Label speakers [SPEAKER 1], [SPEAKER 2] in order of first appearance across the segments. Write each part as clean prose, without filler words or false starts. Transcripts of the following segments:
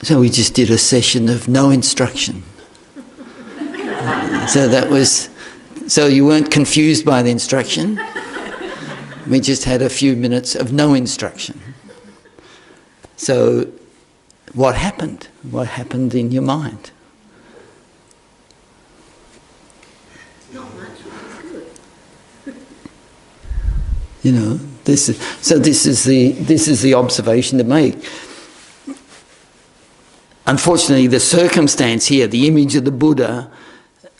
[SPEAKER 1] So we just did a session of no instruction. So you weren't confused by the instruction. We just had a few minutes of no instruction. So what happened? What happened in your mind?
[SPEAKER 2] Not much, it was
[SPEAKER 1] good. This is the observation to make. Unfortunately, the circumstance here, the image of the Buddha,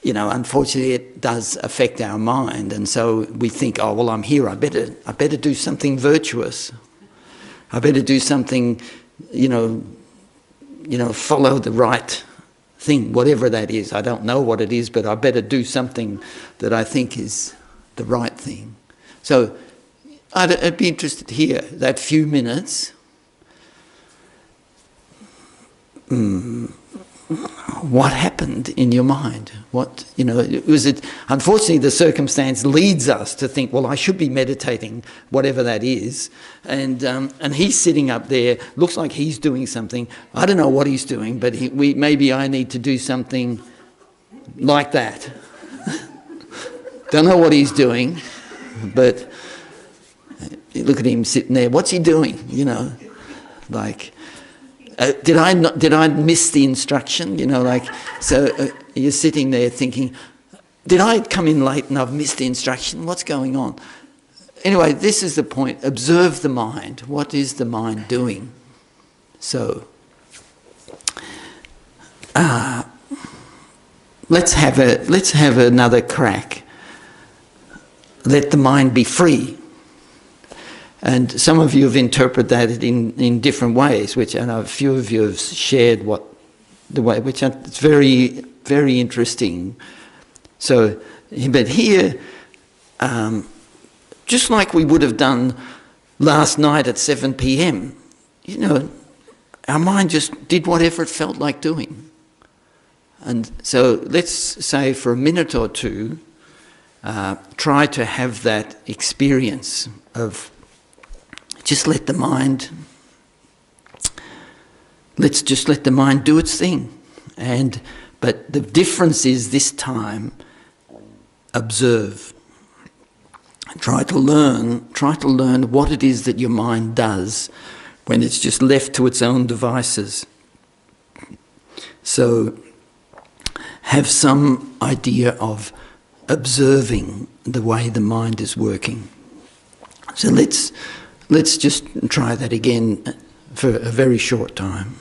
[SPEAKER 1] unfortunately it does affect our mind, and so we think, oh well, I'm here, I better do something virtuous. I better do something, follow the right thing, whatever that is. I don't know what it is, but I better do something that I think is the right thing. So I'd be interested to hear that few minutes. What happened in your mind? Unfortunately, the circumstance leads us to think, well, I should be meditating, whatever that is. And he's sitting up there, looks like he's doing something. I don't know what he's doing, but maybe I need to do something like that. Don't know what he's doing, but look at him sitting there. What's he doing? Did I miss the instruction? You're sitting there thinking, did I come in late and I've missed the instruction? What's going on? Anyway, this is the point. Observe the mind. What is the mind doing? So, let's have another crack. Let the mind be free. And some of you have interpreted that in different ways, which I know a few of you have shared which it's very, very interesting. So, but here, just like we would have done last night at 7 p.m, our mind just did whatever it felt like doing. And so let's say for a minute or two, try to have that experience of just let the mind do its thing. But the difference is this time, observe. Try to learn what it is that your mind does when it's just left to its own devices. So have some idea of observing the way the mind is working. So let's just try that again for a very short time.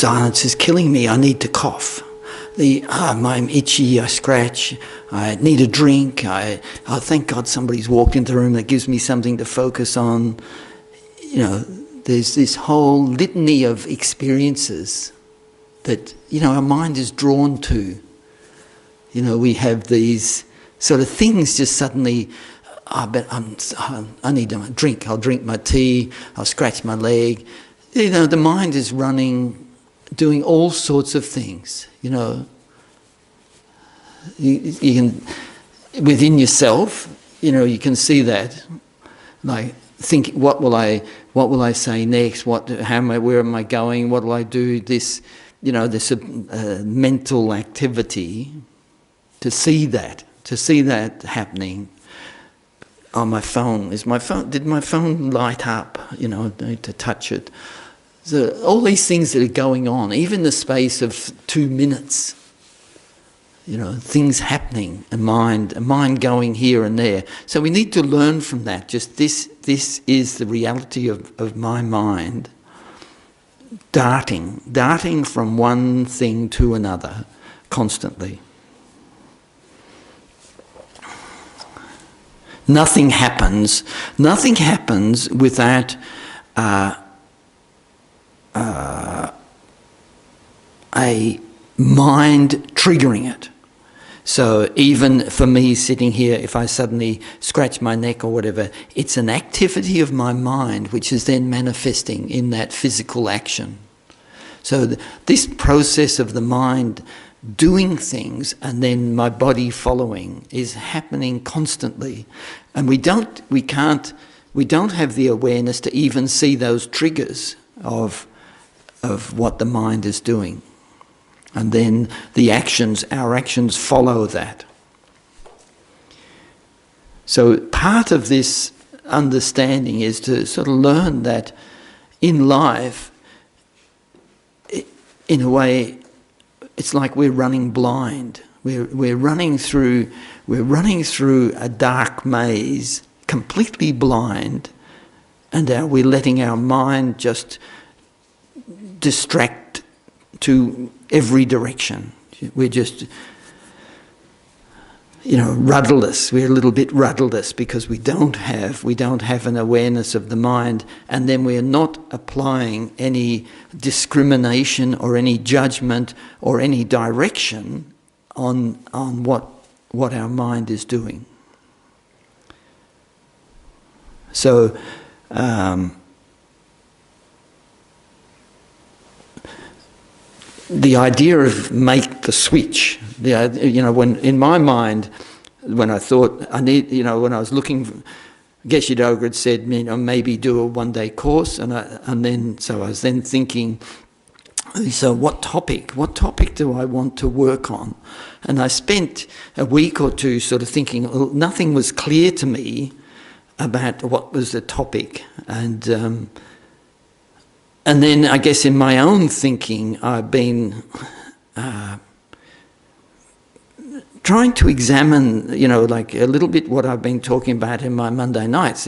[SPEAKER 1] silence is killing me. I need to cough. I'm itchy, I scratch, I need a drink, oh, thank God somebody's walked into the room that gives me something to focus on. You know, there's this whole litany of experiences that, you know, our mind is drawn to. You know, we have these sort of things just suddenly, I need a drink, I'll drink my tea, I'll scratch my leg. You know, the mind is running, doing all sorts of things, you know. You can, within yourself, you know, you can see that. Like, think, what will I say next? Where am I going? What will I do? This, you know, this mental activity, to see that happening. On my phone, did my phone light up? You know, I need to touch it. So all these things that are going on, even the space of 2 minutes, you know, things happening, a mind going here and there. So we need to learn from that. Just this is the reality of my mind, darting from one thing to another constantly. Nothing happens without a mind triggering it. So even for me sitting here, if I suddenly scratch my neck or whatever, it's an activity of my mind which is then manifesting in that physical action. So this process of the mind doing things and then my body following is happening constantly, and we don't have the awareness to even see those triggers of what the mind is doing, and then our actions follow that. So part of this understanding is to sort of learn that in life, in a way, it's like we're running blind. We're running through a dark maze, completely blind, and we're letting our mind just distract to every direction. We're just, you know, rudderless. We're a little bit rudderless because we don't have an awareness of the mind, and then we're not applying any discrimination or any judgment or any direction on what our mind is doing. So the idea of make the switch, you know, when in my mind, when I thought when I was looking, Geshe Doga had said, you know, maybe do a one-day course, so I was then thinking, so what topic do I want to work on? And I spent a week or two sort of thinking, well, nothing was clear to me about what was the topic, and then I guess in my own thinking, I've been trying to examine, you know, like a little bit what I've been talking about in my Monday nights.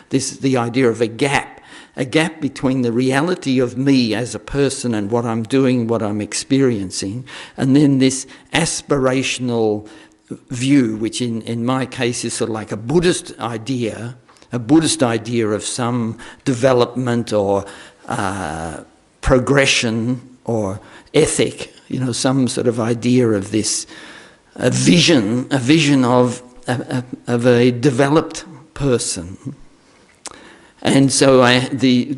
[SPEAKER 1] The idea of a gap between the reality of me as a person and what I'm doing, what I'm experiencing, and then this aspirational view, which in my case is sort of like a Buddhist idea of some development or progression or ethic, you know, some sort of idea of this, a vision of a developed person. And so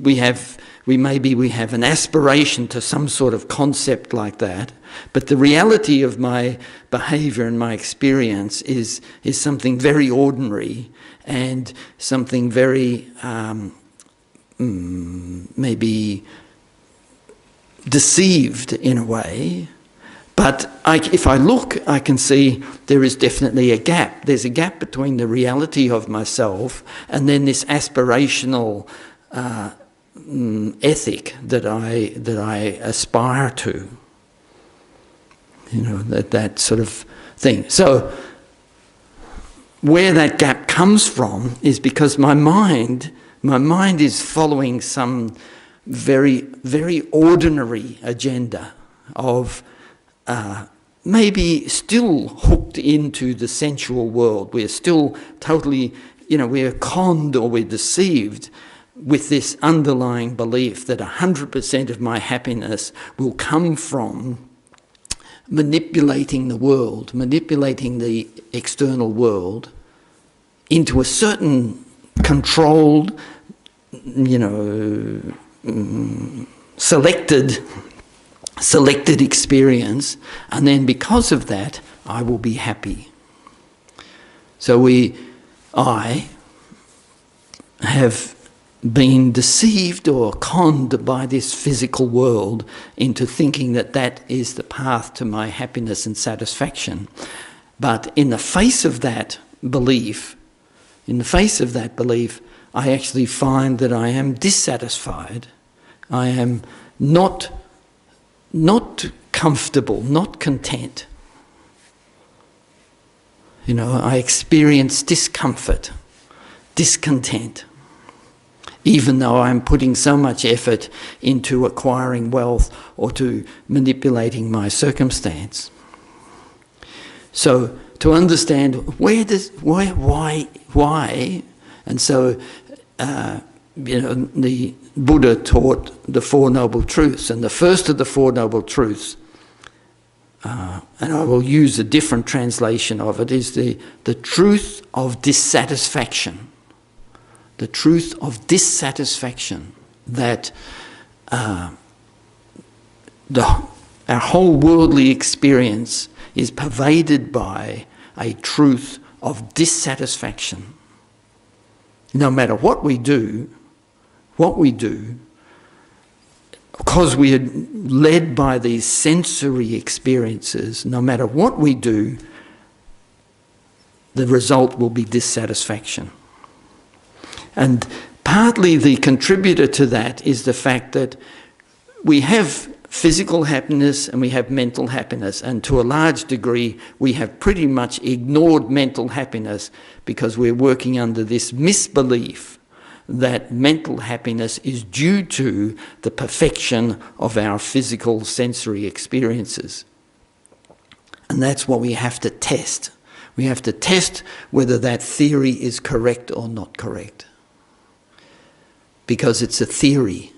[SPEAKER 1] we have an aspiration to some sort of concept like that, but the reality of my behaviour and my experience is something very ordinary and something very maybe deceived in a way. But if I look, I can see there is definitely a gap. There's a gap between the reality of myself and then this aspirational ethic that I aspire to. You know, that sort of thing. So where that gap comes from is because my mind is following some very, very ordinary agenda of maybe still hooked into the sensual world. We're still totally, we're conned or we're deceived with this underlying belief that 100% of my happiness will come from manipulating the world, manipulating the external world into a certain controlled, selected experience, and then because of that, I will be happy. So I have been deceived or conned by this physical world into thinking that that is the path to my happiness and satisfaction. But in the face of that belief, I actually find that I am dissatisfied. I am not comfortable, not content. I experience discomfort, discontent, even though I'm putting so much effort into acquiring wealth or to manipulating my circumstance. So to understand why, and so the Buddha taught the Four Noble Truths, and the first of the Four Noble Truths, and I will use a different translation of it, is the truth of dissatisfaction. The truth of dissatisfaction, that our whole worldly experience is pervaded by a truth of dissatisfaction. No matter what we do, because we are led by these sensory experiences, no matter what we do, the result will be dissatisfaction. And partly the contributor to that is the fact that we have physical happiness and we have mental happiness, and to a large degree we have pretty much ignored mental happiness because we're working under this misbelief that mental happiness is due to the perfection of our physical sensory experiences. And that's what we have to test. We have to test whether that theory is correct or not correct. Because it's a theory.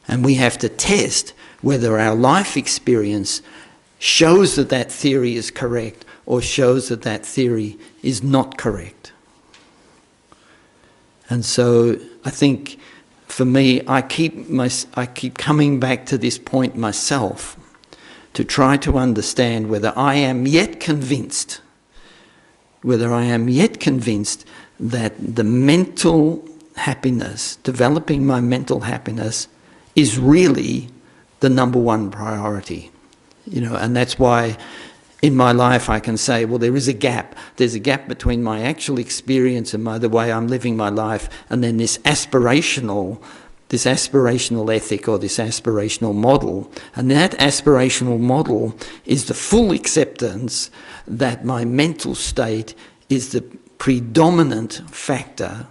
[SPEAKER 1] And we have to test whether our life experience shows that that theory is correct or shows that that theory is not correct. And so I think for me, I keep coming back to this point myself to try to understand whether I am yet convinced that the mental happiness, developing my mental happiness, is really the number one priority. And that's why in my life I can say, well, there is a gap. There's a gap between my actual experience and the way I'm living my life, and then this aspirational ethic or this aspirational model. And that aspirational model is the full acceptance that my mental state is the predominant factor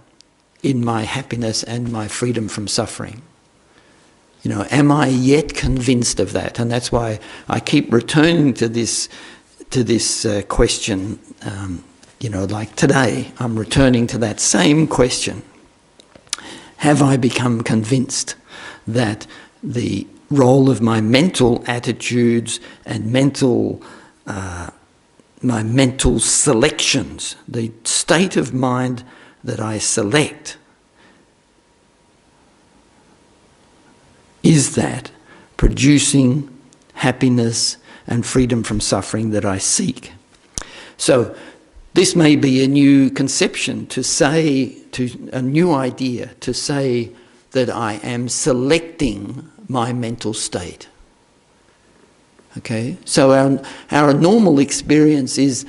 [SPEAKER 1] in my happiness and my freedom from suffering. Am I yet convinced of that? And that's why I keep returning to this question. Like today, I'm returning to that same question. Have I become convinced that the role of my mental attitudes and my mental selections, the state of mind that I select, is that producing happiness and freedom from suffering that I seek? So this may be a new conception a new idea to say that I am selecting my mental state. Okay, so our normal experience is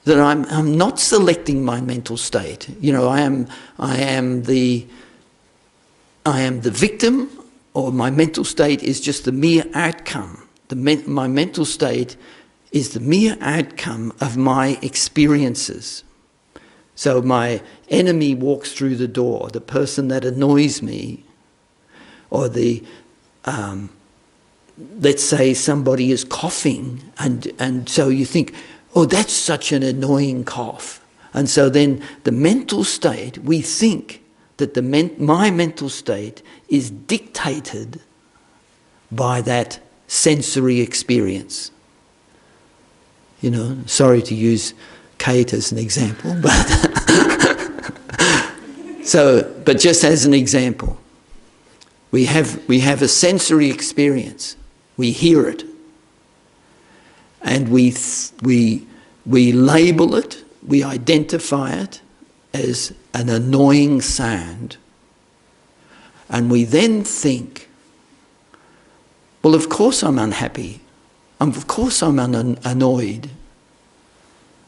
[SPEAKER 1] that I'm not selecting my mental state. I am the victim, or my mental state is just the mere outcome. My mental state is the mere outcome of my experiences. So my enemy walks through the door, the person that annoys me. or let's say somebody is coughing, and so you think, oh, that's such an annoying cough. And so then the mental state, we think that my mental state is dictated by that sensory experience. You know, sorry to use Kate as an example, but but just as an example, we have a sensory experience. We hear it, and we label it, we identify it as an annoying sound, and we then think, well, of course I'm unhappy. Of course I'm annoyed.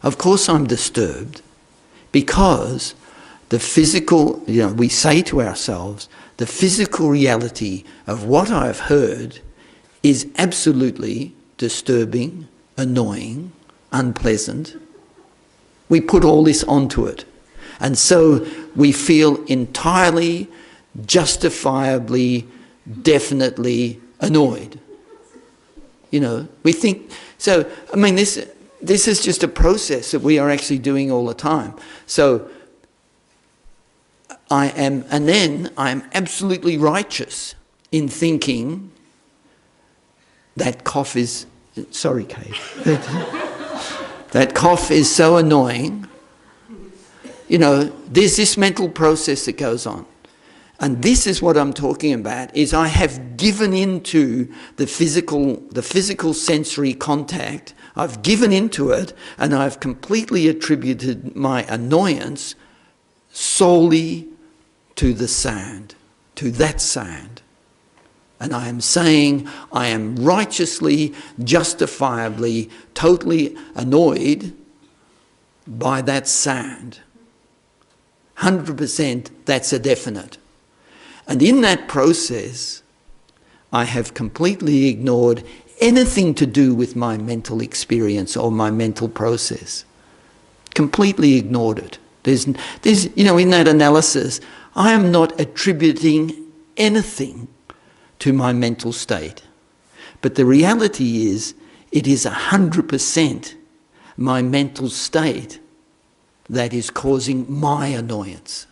[SPEAKER 1] Of course I'm disturbed, because the physical, we say to ourselves, the physical reality of what I've heard is absolutely disturbing, annoying, unpleasant. We put all this onto it. And so we feel entirely, justifiably, definitely annoyed. We think, so, I mean, this is just a process that we are actually doing all the time. So I am absolutely righteous in thinking that cough is, sorry Kate, that cough is so annoying. There's this mental process that goes on. And this is what I'm talking about, is I have given into the physical sensory contact. I've given into it, and I've completely attributed my annoyance solely to the sound, to that sound. And I am saying I am righteously, justifiably, totally annoyed by that sound. 100%, that's a definite. And in that process, I have completely ignored anything to do with my mental experience or my mental process. Completely ignored it. There's in that analysis, I am not attributing anything to my mental state. But the reality is, it is 100% my mental state that is causing my annoyance.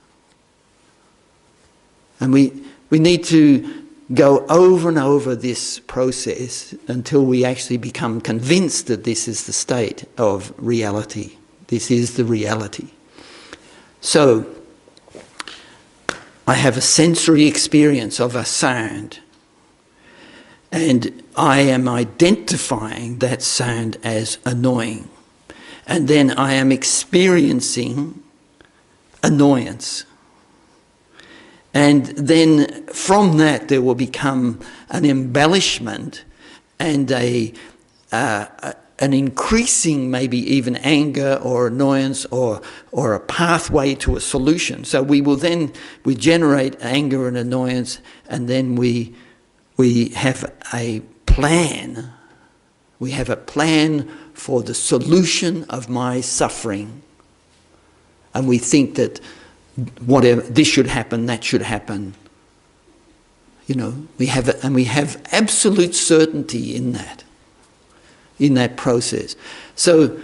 [SPEAKER 1] And we need to go over and over this process until we actually become convinced that this is the state of reality. This is the reality. So, I have a sensory experience of a sound, and I am identifying that sound as annoying. And then I am experiencing annoyance. And then from that there will become an embellishment and an increasing maybe even anger or annoyance or a pathway to a solution. So we generate anger and annoyance, and then we have a plan. We have a plan for the solution of my suffering. And we think that whatever, this should happen, that should happen. We have absolute certainty in that process. So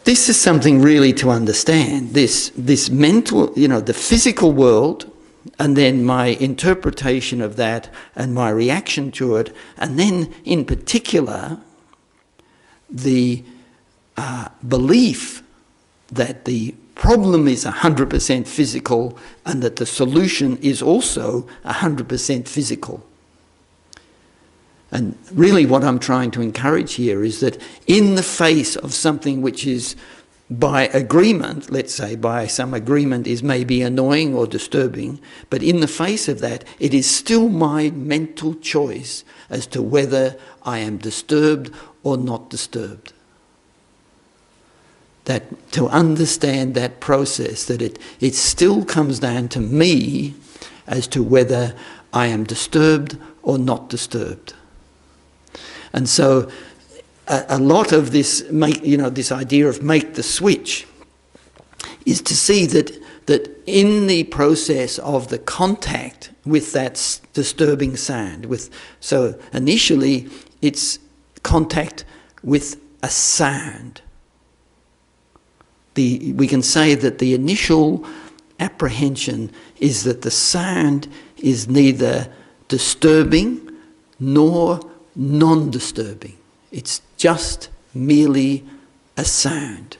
[SPEAKER 1] this is something really to understand. This mental, the physical world, and then my interpretation of that and my reaction to it, and then in particular the belief that the problem is 100% physical and that the solution is also 100% physical. And really what I'm trying to encourage here is that in the face of something which is by agreement, let's say by some agreement is maybe annoying or disturbing, but in the face of that, it is still my mental choice as to whether I am disturbed or not disturbed. That to understand that process, that it still comes down to me as to whether I am disturbed or not disturbed. And so a lot of this, this idea of make the switch is to see that that in the process of the contact with that disturbing sound, so initially it's contact with a sound. We can say that the initial apprehension is that the sound is neither disturbing nor non-disturbing. It's just merely a sound.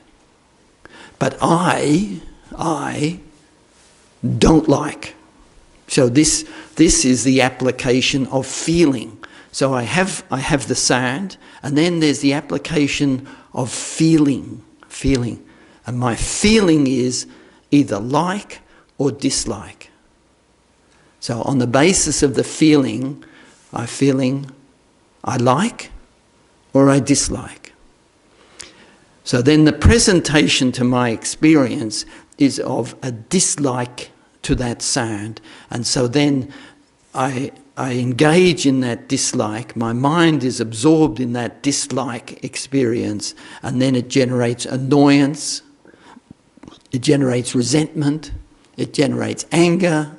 [SPEAKER 1] But I don't like. So this is the application of feeling. So I have the sound, and then there's the application of feeling. And my feeling is either like or dislike. So on the basis of the feeling, I like or I dislike. So then the presentation to my experience is of a dislike to that sound. And so then I engage in that dislike. My mind is absorbed in that dislike experience, and then it generates annoyance, it generates resentment, it generates anger,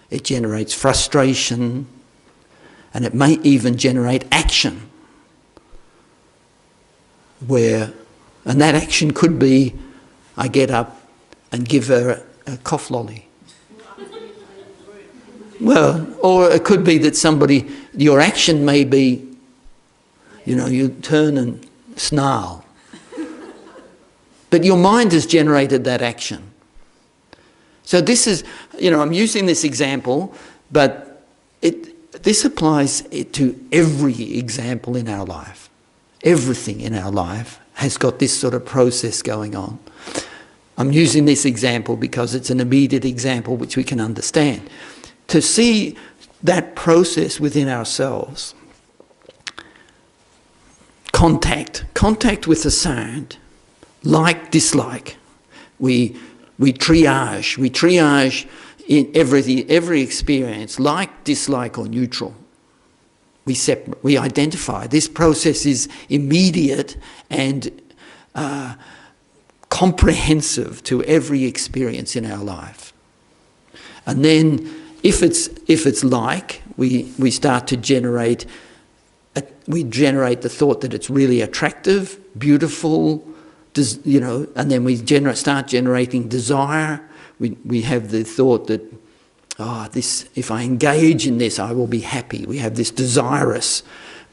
[SPEAKER 1] it generates frustration, and it may even generate action. And that action could be, I get up and give her a cough lolly. Well, or it could be that your action may be, you turn and snarl. But your mind has generated that action. So this is, I'm using this example, but this applies to every example in our life. Everything in our life has got this sort of process going on. I'm using this example because it's an immediate example which we can understand. To see that process within ourselves, contact with the sound, like, dislike, we triage in every experience, like, dislike or neutral. We identify. This process is immediate and comprehensive to every experience in our life. And then if it's like, we start to generate the thought that it's really attractive, beautiful, and then we start generating desire. We have the thought that, if I engage in this, I will be happy. We have this desirous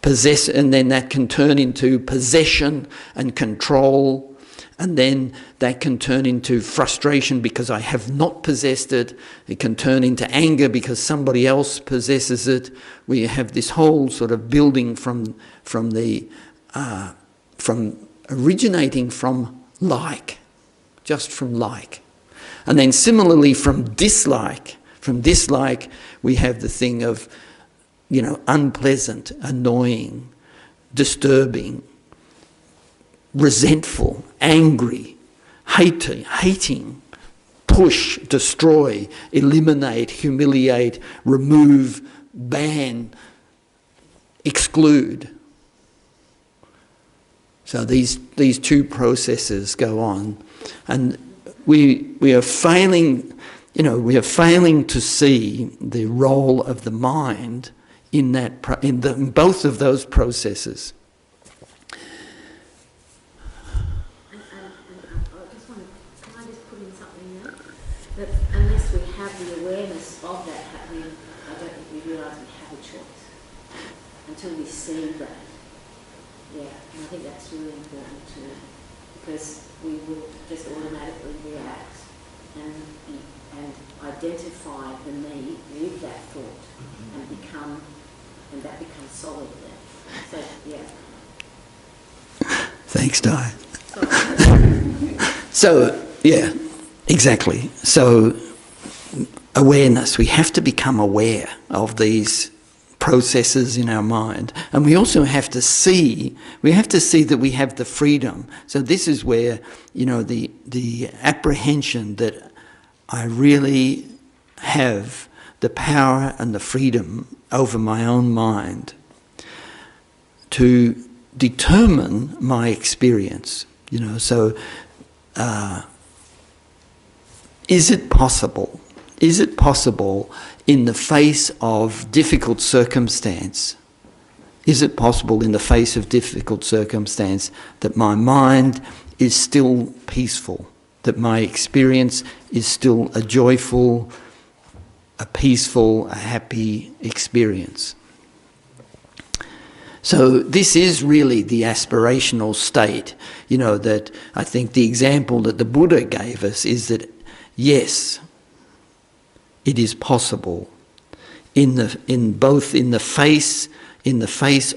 [SPEAKER 1] and then that can turn into possession and control, and then that can turn into frustration because I have not possessed it. It can turn into anger because somebody else possesses it. We have this whole sort of building from originating from like, just from like. And then similarly from dislike. From dislike, we have the thing of, unpleasant, annoying, disturbing, resentful, angry, hating, push, destroy, eliminate, humiliate, remove, ban, exclude. So these two processes go on, and we are failing. We are failing to see the role of the mind in both of those processes.
[SPEAKER 2] And I just want to, can I just put in something there? That unless we have the awareness of that happening, I don't think we realise we have a choice until we see that. Yeah, and I think that's really important too, because we will just automatically react and identify the me with that thought and that becomes solid then. So, yeah.
[SPEAKER 1] Thanks, Di. So, yeah, exactly. So, awareness. We have to become aware of these processes in our mind. And we also have to see that we have the freedom. So this is where, the apprehension that I really have the power and the freedom over my own mind to determine my experience. So is it possible? Is it possible in the face of difficult circumstance? Is it possible in the face of difficult circumstance that my mind is still peaceful, that my experience is still a joyful, a peaceful, a happy experience? So this is really the aspirational state, that I think the example that the Buddha gave us is that, yes, it is possible in the face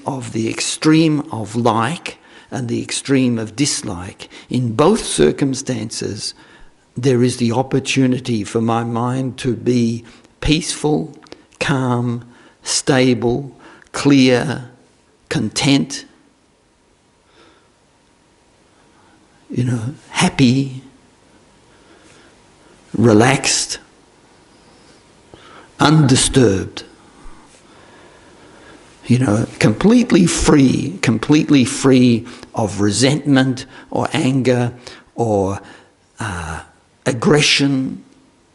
[SPEAKER 1] of the extreme of like and the extreme of dislike. In both circumstances, there is the opportunity for my mind to be peaceful, calm, stable, clear, content, happy, relaxed, undisturbed, completely free of resentment or anger or aggression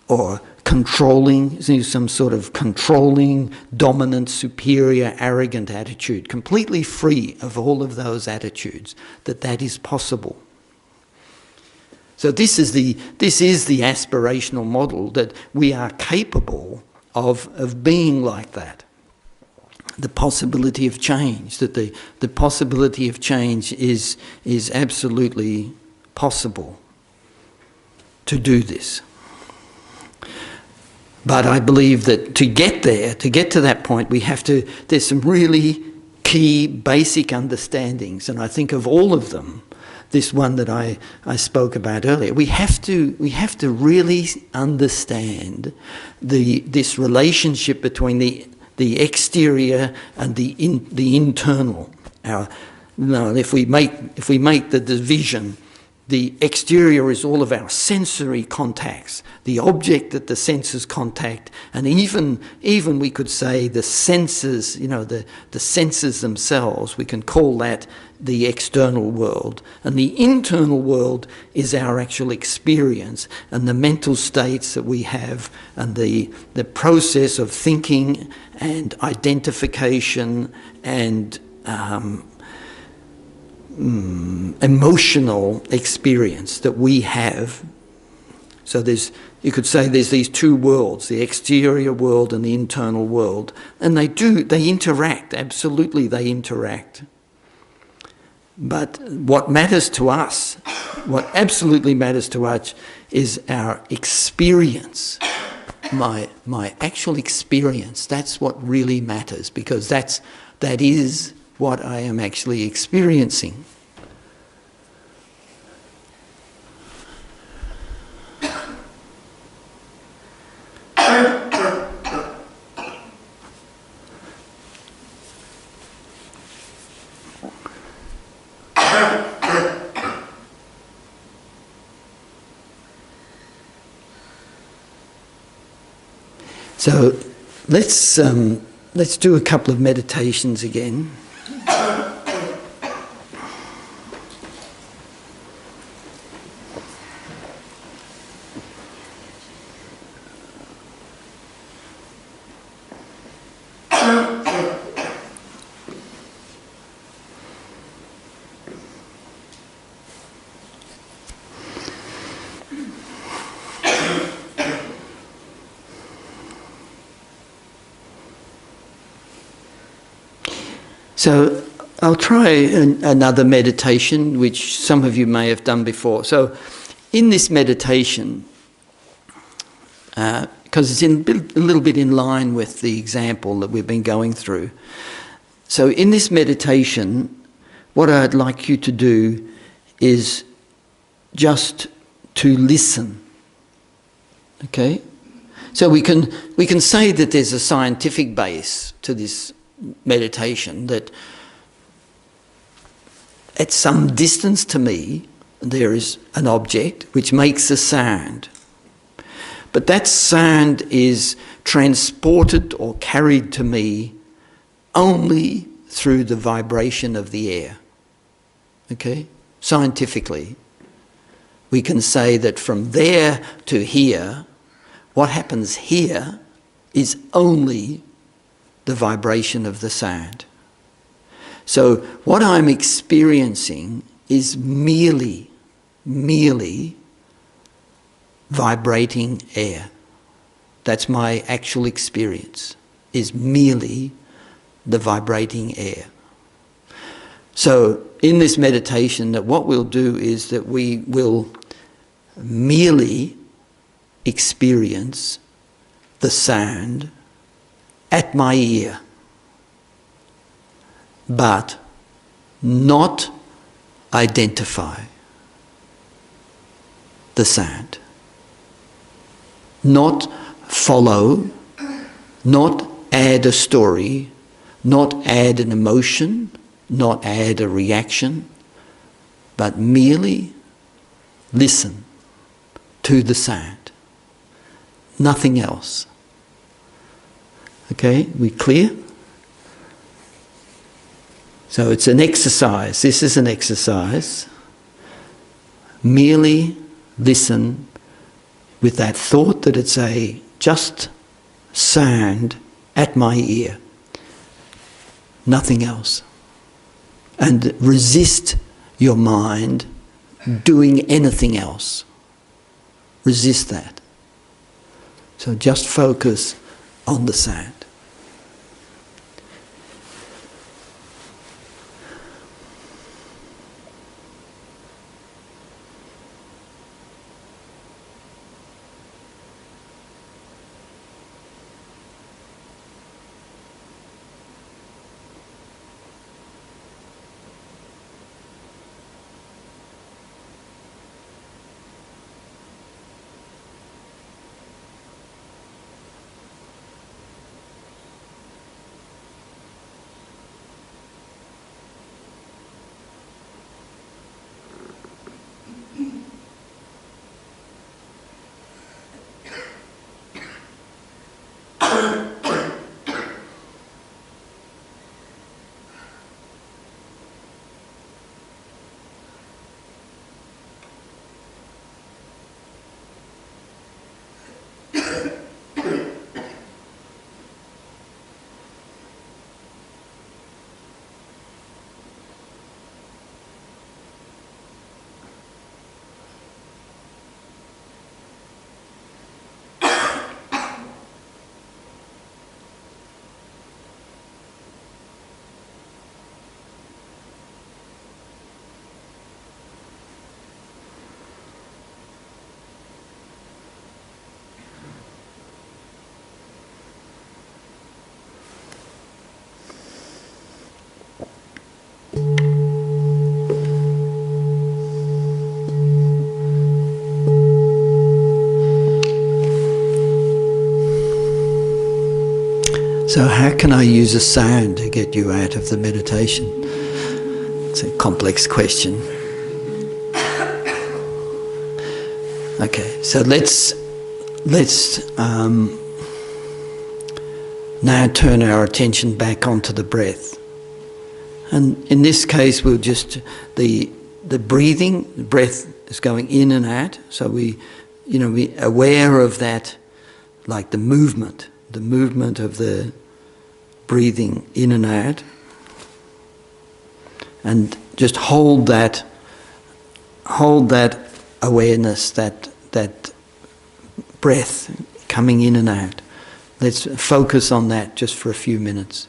[SPEAKER 1] or controlling, some sort of controlling, dominant, superior, arrogant attitude, completely free of all of those attitudes, that is possible. So this is the aspirational model, that we are capable of being like that. The possibility of change, that the possibility of change is absolutely possible to do this. But I believe that to get to that point, there's some really key basic understandings, and I think of all of them, this one that I spoke about earlier, we have to really understand this relationship between the exterior and the internal. If we make the division, the exterior is all of our sensory contacts, the object that the senses contact, and even we could say the senses, the senses themselves, we can call that the external world. And the internal world is our actual experience and the mental states that we have and the process of thinking and identification and emotional experience that we have. So you could say there's these two worlds, the exterior world and the internal world, and they interact, absolutely they interact. But what matters to us, what absolutely matters to us, is our experience, my actual experience. That's what really matters, because that is what I am actually experiencing. So let's do a couple of meditations again. So I'll try another meditation, which some of you may have done before. So in this meditation, because it's a little bit in line with the example that we've been going through. So in this meditation, what I'd like you to do is just to listen. Okay? So we can say that there's a scientific base to this meditation, that at some distance to me there is an object which makes a sound, but that sound is transported or carried to me only through the vibration of the air. Okay? Scientifically, we can say that from there to here, what happens here is only the vibration of the sound. So what I'm experiencing is merely vibrating air. That's my actual experience, is merely the vibrating air. So in this meditation, that what we'll do is that we will merely experience the sound at my ear, but not identify the sound. Not follow, not add a story, not add an emotion, not add a reaction, but merely listen to the sound. Nothing else. Okay, we clear? So it's an exercise. This is an exercise. Merely listen with that thought that it's a just sound at my ear. Nothing else. And resist your mind doing anything else. Resist that. So just focus on the sound. So how can I use a sound to get you out of the meditation? It's a complex question. Okay, so let's now turn our attention back onto the breath. And in this case, we'll just, the breathing, the breath is going in and out. So we aware of that, like the movement of the breathing in and out. And just hold that awareness, that breath coming in and out. Let's focus on that just for a few minutes.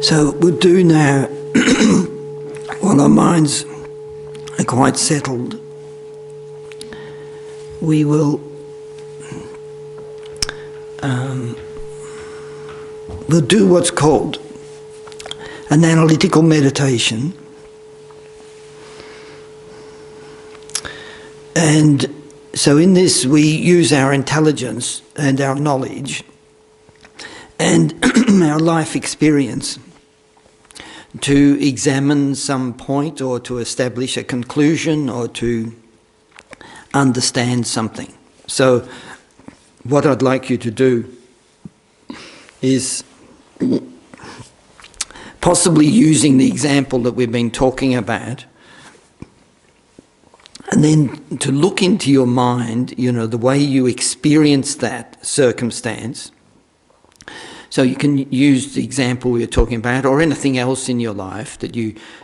[SPEAKER 1] So we'll do now, while our minds are quite settled, we will we'll do what's called an analytical meditation. And so in this we use our intelligence and our knowledge and our life experience to examine some point or to establish a conclusion or to understand something. So what I'd like you to do is, possibly using the example that we've been talking about, and then to look into your mind, you know, the way you experience that circumstance. So you can use the example we were talking about, or anything else in your life that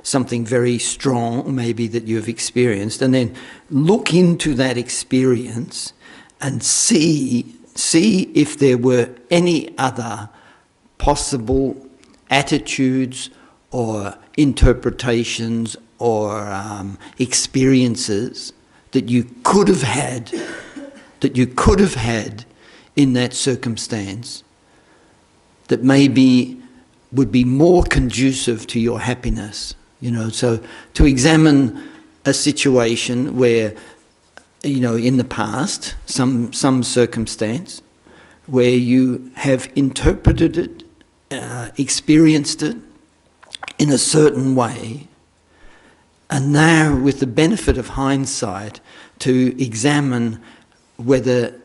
[SPEAKER 1] something very strong maybe that you've experienced, and then look into that experience and see if there were any other possible attitudes or interpretations or experiences that you could have had in that circumstance that maybe would be more conducive to your happiness. You know, so to examine a situation where, you know, in the past, some circumstance where you have interpreted it, experienced it in a certain way, and now with the benefit of hindsight to examine whether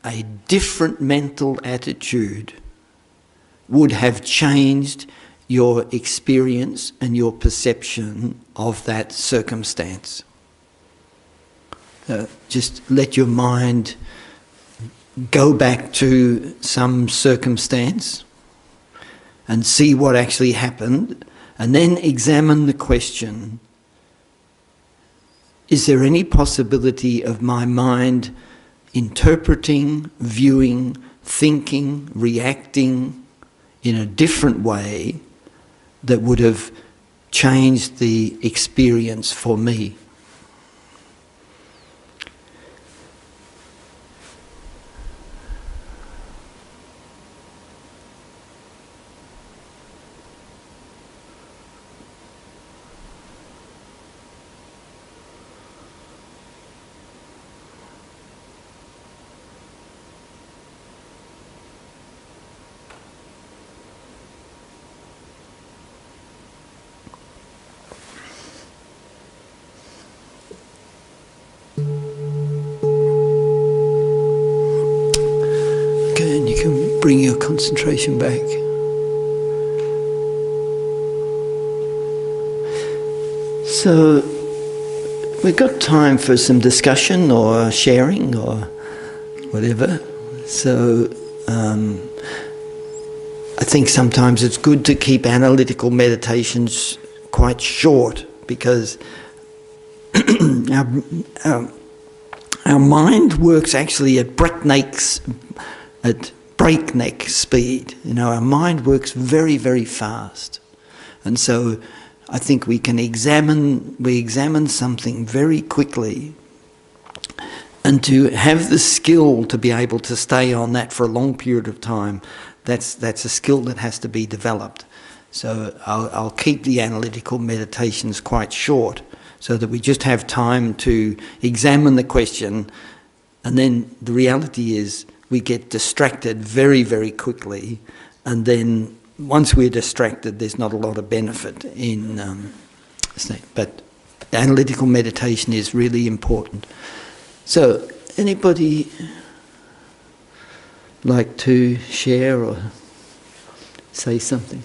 [SPEAKER 1] a different mental attitude would have changed your experience and your perception of that circumstance. Just let your mind go back to some circumstance and see what actually happened, and then examine the question, is there any possibility of my mind interpreting, viewing, thinking, reacting in a different way that would have changed the experience for me? Bring your concentration back. So we've got time for some discussion or sharing or whatever. So I think sometimes it's good to keep analytical meditations quite short, because our mind works actually at breakneck speed. You know, our mind works very, very fast. And so I think we examine something very quickly, and to have the skill to be able to stay on that for a long period of time, that's a skill that has to be developed. So I'll keep the analytical meditations quite short, so that we just have time to examine the question, and then the reality is we get distracted very, very quickly, and then once we're distracted, there's not a lot of benefit in but analytical meditation is really important. So, anybody like to share or say something?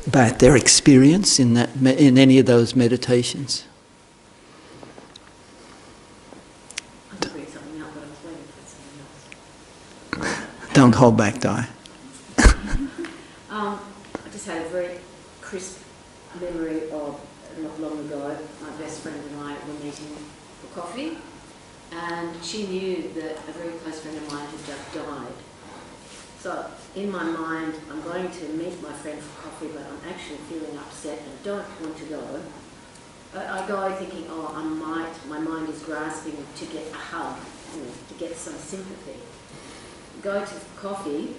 [SPEAKER 1] About their experience in any of those meditations? Don't hold back, Di.
[SPEAKER 2] I just had a very crisp memory of not long ago, my best friend and I were meeting for coffee, and she knew that a very close friend of mine had just died. So in my mind, I'm going to meet my friend for coffee, but I'm actually feeling upset and don't want to go. I go thinking, oh, my mind is grasping to get a hug, to get some sympathy. Go to coffee,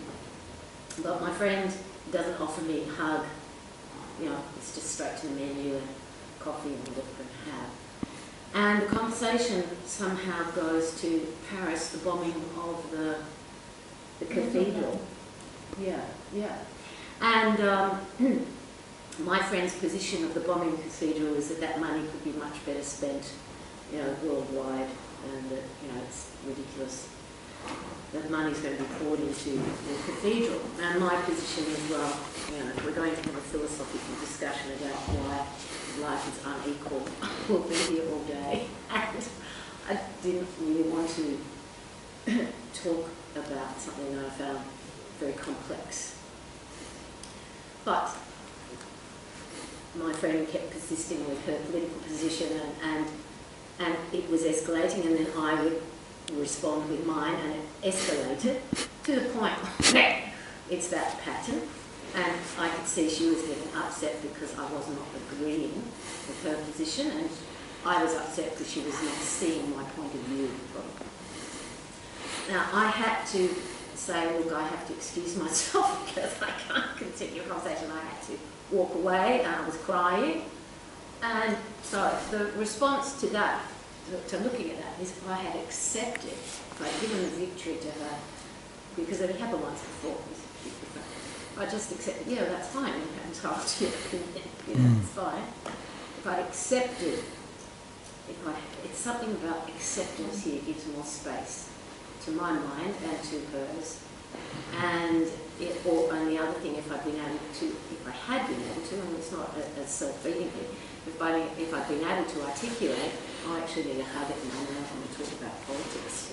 [SPEAKER 2] but my friend doesn't offer me a hug. It's just straight to the menu and coffee and look and have. And the conversation somehow goes to Paris, the bombing of the cathedral. Yeah. And my friend's position of the bombing cathedral is that money could be much better spent, worldwide, and that, it's ridiculous that money's going to be poured into the cathedral. And my position is, well, we're going to have a philosophical discussion about why life is unequal. We'll be here all day. And I didn't really want to talk about something that I found very complex. But my friend kept persisting with her political position, and it was escalating, and then I would respond with mine, and it escalated to the point where it's that pattern. And I could see she was getting upset because I was not agreeing with her position, and I was upset because she was not seeing my point of view. Now, I had to say, look, I have to excuse myself because I can't continue a conversation. I had to walk away, and I was crying. And so the response to that, to looking at that, is if I had accepted, if I'd given the victory to her, because it had happened once before. I just accepted, that's fine, you haven't told your opinion, it's fine. If I accepted, it's something about acceptance here gives more space to my mind and to hers. And the other thing, if I had been able to, and it's not a self-feeding thing, if I'd been able to articulate, I actually need a hug at the moment, I want to talk about politics.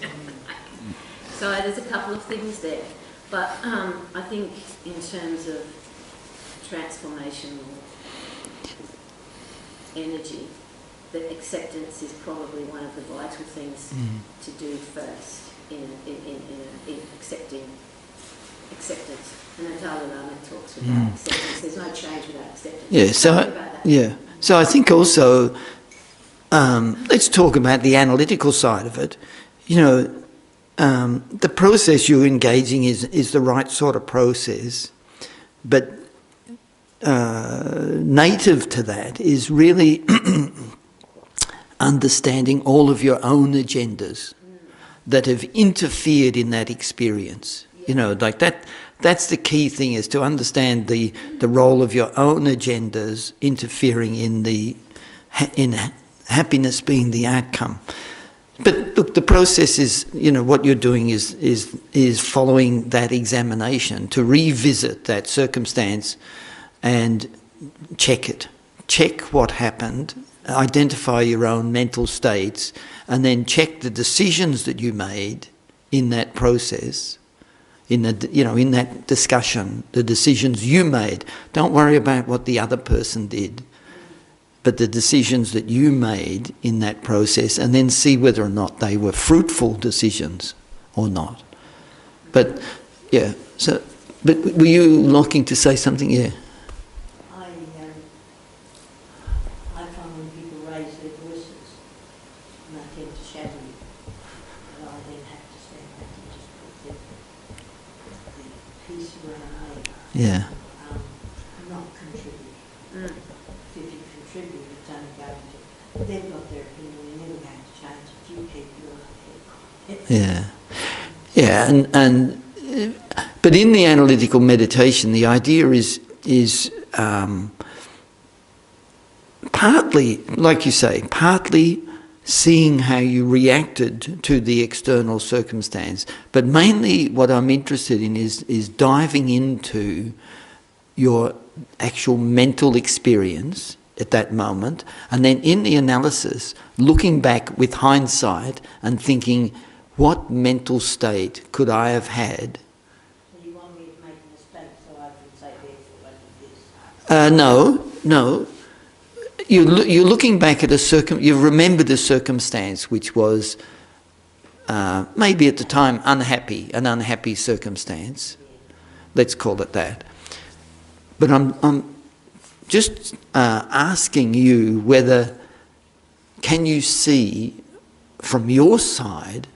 [SPEAKER 2] So there's a couple of things there. But I think in terms of transformational energy, that acceptance is probably one of the vital things to do first in accepting acceptance. And the Dalai Lama talks about acceptance. There's no change without acceptance.
[SPEAKER 1] Yeah. So I think also let's talk about the analytical side of it. The process you're engaging is the right sort of process, but native to that is really understanding all of your own agendas that have interfered in that experience. Like that. That's the key thing, is to understand the role of your own agendas interfering in happiness being the outcome. But look, the process is, what you're doing is following that examination to revisit that circumstance and check it. Check what happened, identify your own mental states, and then check the decisions that you made in that process, in that discussion, the decisions you made. Don't worry about what the other person did, but the decisions that you made in that process, and then see whether or not they were fruitful decisions or not. But were you looking to say something? Yeah.
[SPEAKER 3] I find when people raise their voices, and I tend to shadow you, and I then have to stand back and just put the piece around me.
[SPEAKER 1] Yeah.
[SPEAKER 3] Not contribute. If you contribute, it's only going to, they've got their opinion, you're never going to change it. You keep your head.
[SPEAKER 1] Yeah, but in the analytical meditation, the idea is partly, like you say, partly seeing how you reacted to the external circumstance, but mainly what I'm interested in is diving into your actual mental experience at that moment, and then in the analysis, looking back with hindsight and thinking, what mental state could I have had?
[SPEAKER 3] So you want me to make a mistake so I can say, therefore I did this?
[SPEAKER 1] No. You're looking back at you remember the circumstance, which was maybe at the time an unhappy circumstance, Let's call it that. But I'm just asking you whether can you see from your side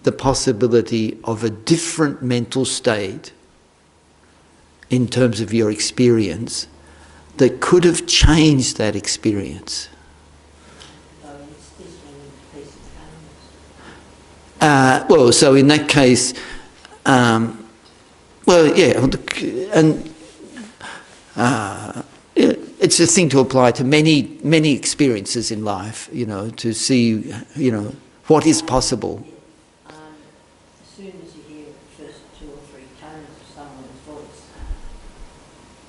[SPEAKER 1] the possibility of a different mental state in terms of your experience that could have changed that experience? Well, so in that case, well, yeah, and it's a thing to apply to many experiences in life, you know, to see, you know, what is possible.
[SPEAKER 3] As soon as you hear the first 2 or 3 tones of someone's voice,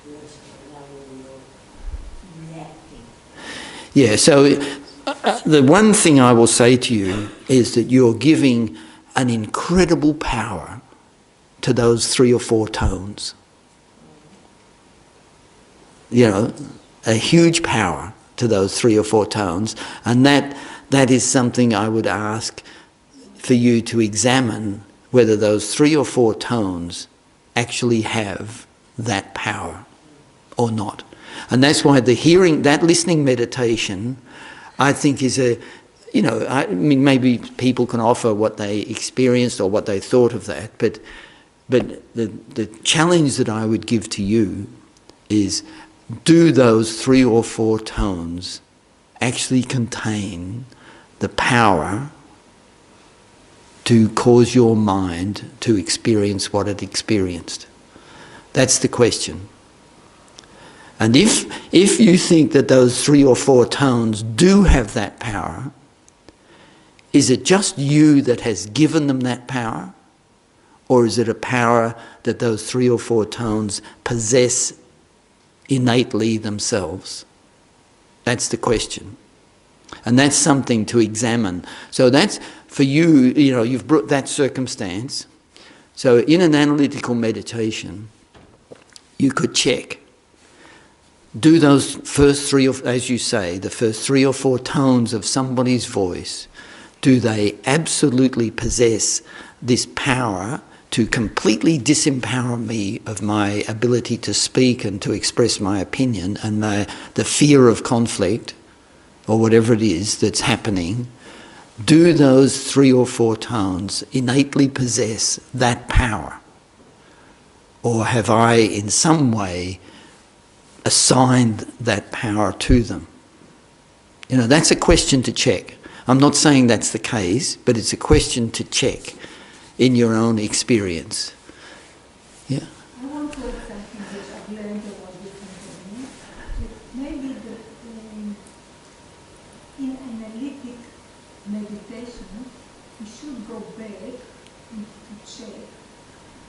[SPEAKER 3] you know you're reacting.
[SPEAKER 1] Yeah, so the one thing I will say to you is that you're giving an incredible power to those 3 or 4 tones. You know, a huge power to those 3 or 4 tones, and that is something I would ask for you to examine, whether those 3 or 4 tones actually have that power or not. And that's why that listening meditation, I think is you know, I mean, maybe people can offer what they experienced or what they thought of that, but the challenge that I would give to you is, do those 3 or 4 tones actually contain the power to cause your mind to experience what it experienced? That's the question. And if you think that those 3 or 4 tones do have that power, is it just you that has given them that power? Or is it a power that those 3 or 4 tones possess innately themselves? That's the question. And that's something to examine. So that's, for you, you know, you've brought that circumstance. So in an analytical meditation, you could check, do those first 3 or, as you say, the first 3 or 4 tones of somebody's voice, do they absolutely possess this power to completely disempower me of my ability to speak and to express my opinion, and the fear of conflict, or whatever it is that's happening? Do those 3 or 4 tones innately possess that power? Or have I in some way assigned that power to them? You know, that's a question to check. I'm not saying that's the case, but it's a question to check in your own experience. Yeah.
[SPEAKER 4] I want to add something which I've learned about different things. Maybe in analytic meditation, we should go back and to check,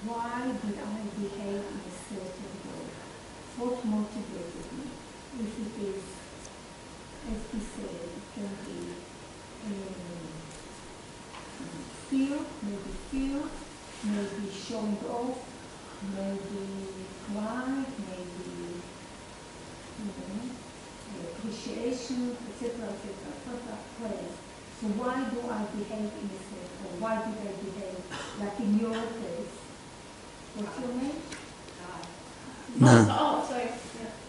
[SPEAKER 4] why did I behave in a certain way? What motivated me? If it is, as we said, it can be fear, maybe showing off, maybe pride, maybe, you know, appreciation, etc., praise. So why do I behave in a certain way? Why did I behave like in your case? What's your name?
[SPEAKER 1] No.
[SPEAKER 2] Oh, sorry.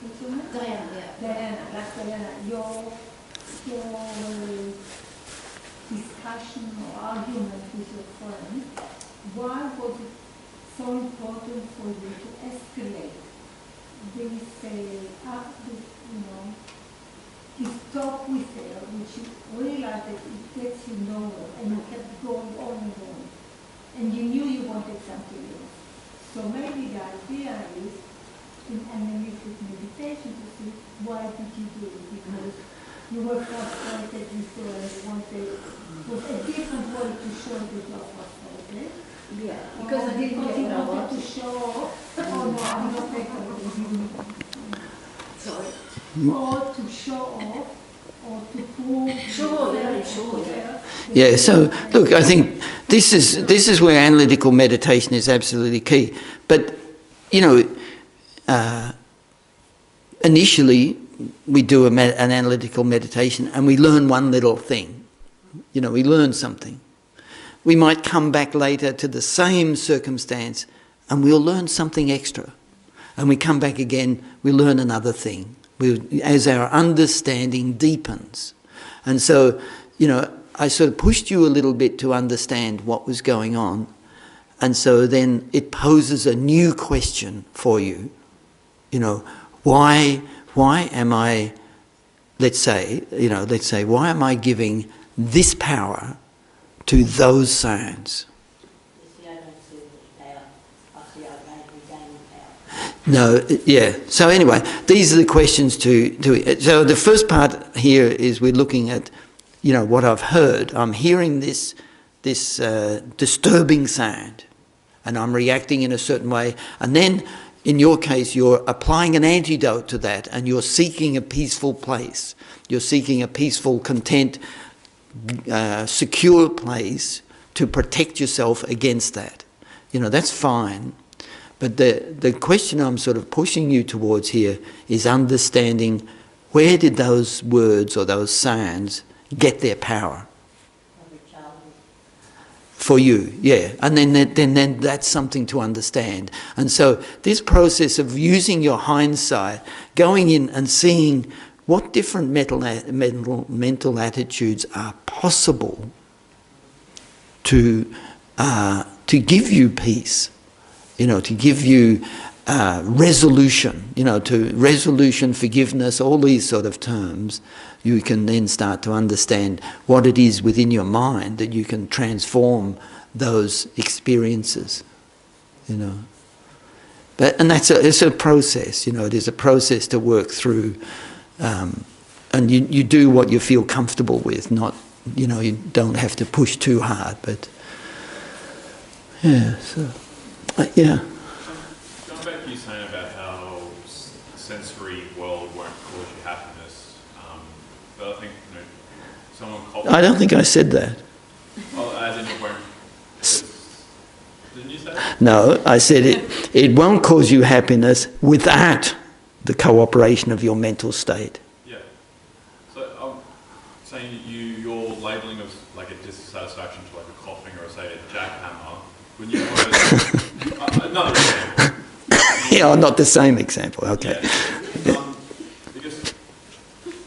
[SPEAKER 4] What's your name?
[SPEAKER 2] Diana, yeah.
[SPEAKER 4] Diana, your discussion or argument with your friend, why was it so important for you to escalate this, you know, this talk with her, which you realized that it gets you nowhere, and you kept going on and on, and you knew you wanted something else. So maybe the idea is, in analytic meditation, to see why did you do it, because you were frustrated with her, you wanted, was a different way to show that you are frustrated.
[SPEAKER 2] Yeah, because I didn't get what I wanted
[SPEAKER 4] to show, oh no, I'm not taking it.
[SPEAKER 2] Sorry.
[SPEAKER 4] Or to show off, or to prove.
[SPEAKER 2] Sure, very sure, yeah.
[SPEAKER 1] Yeah, so look, I think this is where analytical meditation is absolutely key. But, you know, initially we do an analytical meditation and we learn one little thing. You know, we learn something. We might come back later to the same circumstance and we'll learn something extra. And we come back again, we learn another thing. As our understanding deepens. And so, I sort of pushed you a little bit to understand what was going on. And so then it poses a new question for you. Why am I, let's say, why am I giving this power to those sounds? No, yeah. So anyway, these are the questions to so the first part here is we're looking at, what I've heard. I'm hearing this disturbing sound, and I'm reacting in a certain way. And then, in your case, you're applying an antidote to that, and you're seeking a peaceful place. You're seeking a peaceful, content, secure place to protect yourself against that. That's fine. But the question I'm sort of pushing you towards here is understanding, where did those words or those sounds get their power? For you, yeah. And then that's something to understand. And so this process of using your hindsight, going in and seeing what different mental attitudes are possible to give you peace. To give you resolution, to resolution, forgiveness, all these sort of terms, you can then start to understand what it is within your mind that you can transform those experiences, But it's a process, it is a process to work through, and you do what you feel comfortable with, not, you don't have to push too hard, but yeah, so. Yeah.
[SPEAKER 5] Going back to you saying about how the sensory world won't cause you happiness, but I think someone.
[SPEAKER 1] I don't think I said that.
[SPEAKER 5] Oh, as in it won't. Didn't you say that?
[SPEAKER 1] No, I said it won't cause you happiness without the cooperation of your mental state.
[SPEAKER 5] Yeah. So I'm saying that your labelling of like a dissatisfaction to like a coughing or say a jackhammer, when you put it. Another example.
[SPEAKER 1] Yeah, not the same example. Okay.
[SPEAKER 5] Yeah. Because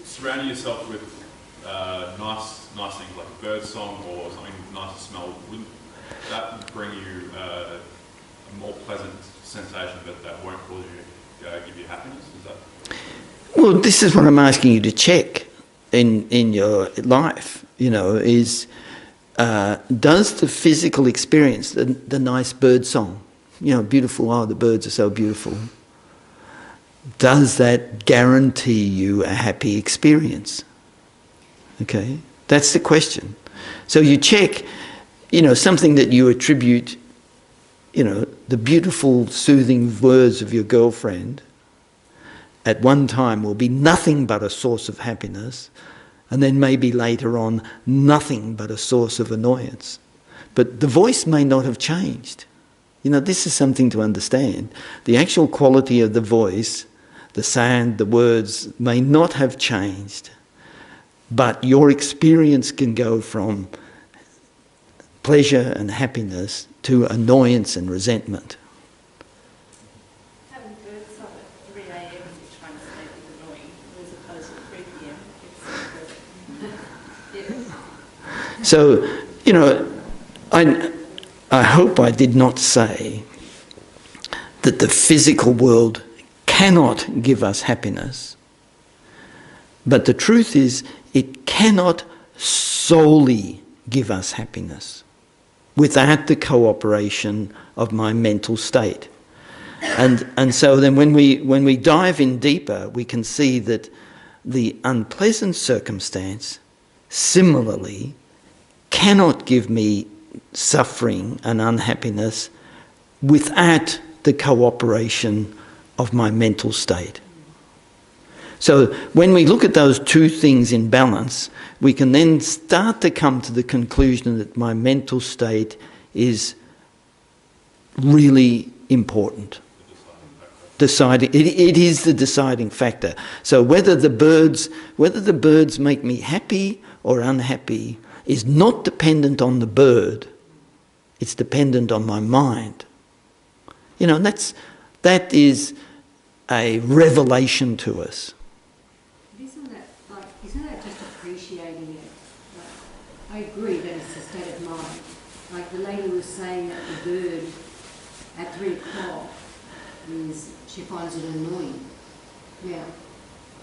[SPEAKER 5] surrounding yourself with nice things like a bird song or something nice to smell, wouldn't that bring you a more pleasant sensation that won't cause you give you happiness? Is that?
[SPEAKER 1] Well, this is what I'm asking you to check in your life. Is does the physical experience, the nice bird song, beautiful, the birds are so beautiful, does that guarantee you a happy experience? Okay, that's the question. So you check, something that you attribute, the beautiful, soothing words of your girlfriend at one time will be nothing but a source of happiness, and then maybe later on nothing but a source of annoyance. But the voice may not have changed. This is something to understand. The actual quality of the voice, the sound, the words may not have changed, but your experience can go from pleasure and happiness to annoyance and resentment.
[SPEAKER 6] Having bird song at 3 a.m. is trying to sleep is annoying, as opposed to 3 p.m. It's
[SPEAKER 1] So, I hope I did not say that the physical world cannot give us happiness, but the truth is it cannot solely give us happiness without the cooperation of my mental state. And so then when we dive in deeper, we can see that the unpleasant circumstance similarly cannot give me suffering and unhappiness without the cooperation of my mental state. So when we look at those two things in balance, we can then start to come to the conclusion that my mental state is really important. It is the deciding factor. So whether the birds make me happy or unhappy is not dependent on the bird. It's dependent on my mind. And that is a revelation to us.
[SPEAKER 3] Isn't that just appreciating it? Like, I agree that it's a state of mind. Like the lady was saying that the bird at 3 o'clock she finds it annoying. Now,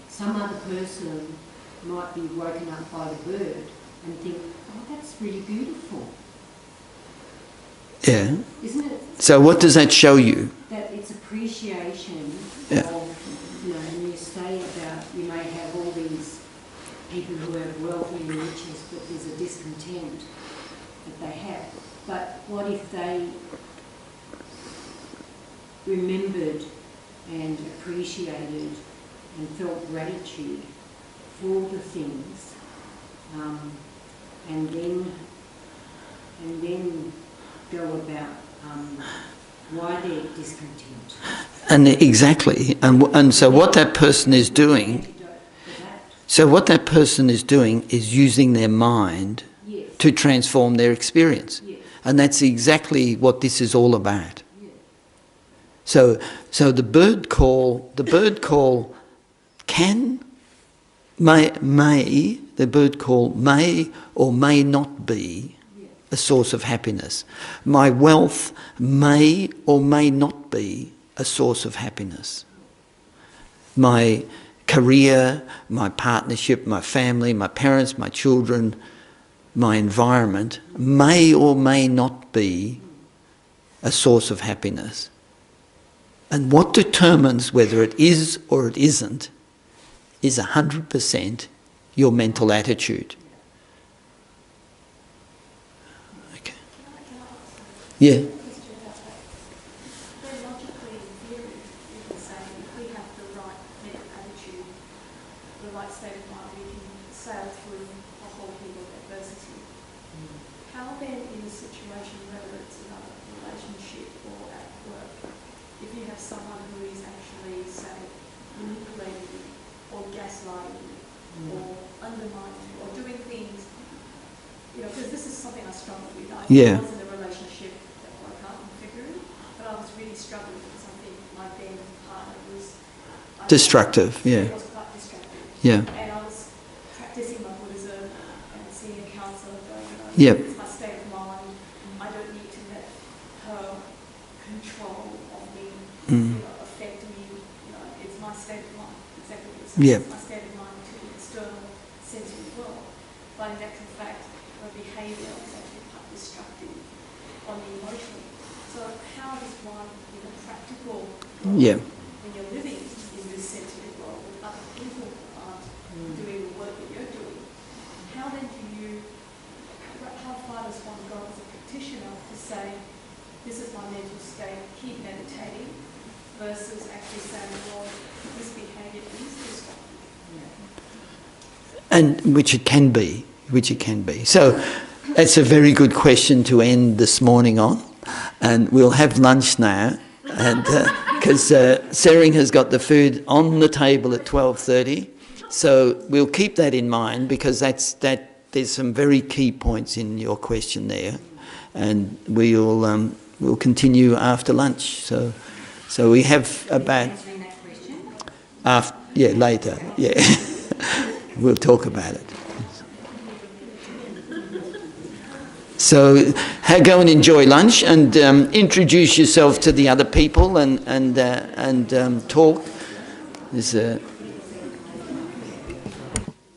[SPEAKER 3] some other person might be woken up by the bird and think, oh, that's really beautiful.
[SPEAKER 1] Yeah.
[SPEAKER 3] Isn't it?
[SPEAKER 1] So what does that show you?
[SPEAKER 3] That it's appreciation
[SPEAKER 1] Yeah.
[SPEAKER 3] of, and you say about, you may have all these people who have wealth and riches, but there's a discontent that they have. But what if they remembered and appreciated and felt gratitude for the things, and then go about why they're discontent.
[SPEAKER 1] And exactly, and so what that person is doing, is using their mind
[SPEAKER 3] Yes.
[SPEAKER 1] to transform their experience,
[SPEAKER 3] Yes.
[SPEAKER 1] and that's exactly what this is all about.
[SPEAKER 3] Yes.
[SPEAKER 1] So the bird call may or may not be a source of happiness. My wealth may or may not be a source of happiness. My career, my partnership, my family, my parents, my children, my environment may or may not be a source of happiness. And what determines whether it is or it isn't is 100% your mental attitude. Okay. Yeah.
[SPEAKER 6] Very logically, in theory, you can say if we have the right mental attitude, the right state of mind, we can sail through a whole heap of adversity. How then, in a situation, whether it's in a relationship or at work, if you have someone who is actually, say, manipulating you, or gaslighting you, or undermining you, or doing things, because this is something I struggle with. I was in a relationship that broke up in February, but I was really struggling because I think my then partner was
[SPEAKER 1] Destructive, yeah.
[SPEAKER 6] It was quite destructive.
[SPEAKER 1] Yeah.
[SPEAKER 6] And I was practicing my Buddhism and seeing a counsellor going,
[SPEAKER 1] Yep.
[SPEAKER 6] it's my state of mind. I don't need to let her control of me, affect me. It's my state of mind. Exactly what you're saying.
[SPEAKER 1] Yep.
[SPEAKER 6] It's my state of mind to the external sensory world. But in actual fact, her behaviour is actually quite destructive on the emotional. So how does one, in a practical
[SPEAKER 1] Yeah.
[SPEAKER 6] when you're living in this sensory world with other people who aren't doing the work that you're doing, how then how far does one go as a practitioner to say, this is my mental state, keep meditating, versus actually saying, well, this behaviour is destructive?
[SPEAKER 1] And which it can be. So that's a very good question to end this morning on. And we'll have lunch now. And because Sering has got the food on the table at 12:30. So we'll keep that in mind, because there's some very key points in your question there. And we'll continue after lunch. So we have about...
[SPEAKER 3] Answering that question?
[SPEAKER 1] later. Yeah. We'll talk about it. So go and enjoy lunch, and introduce yourself to the other people, and talk. There's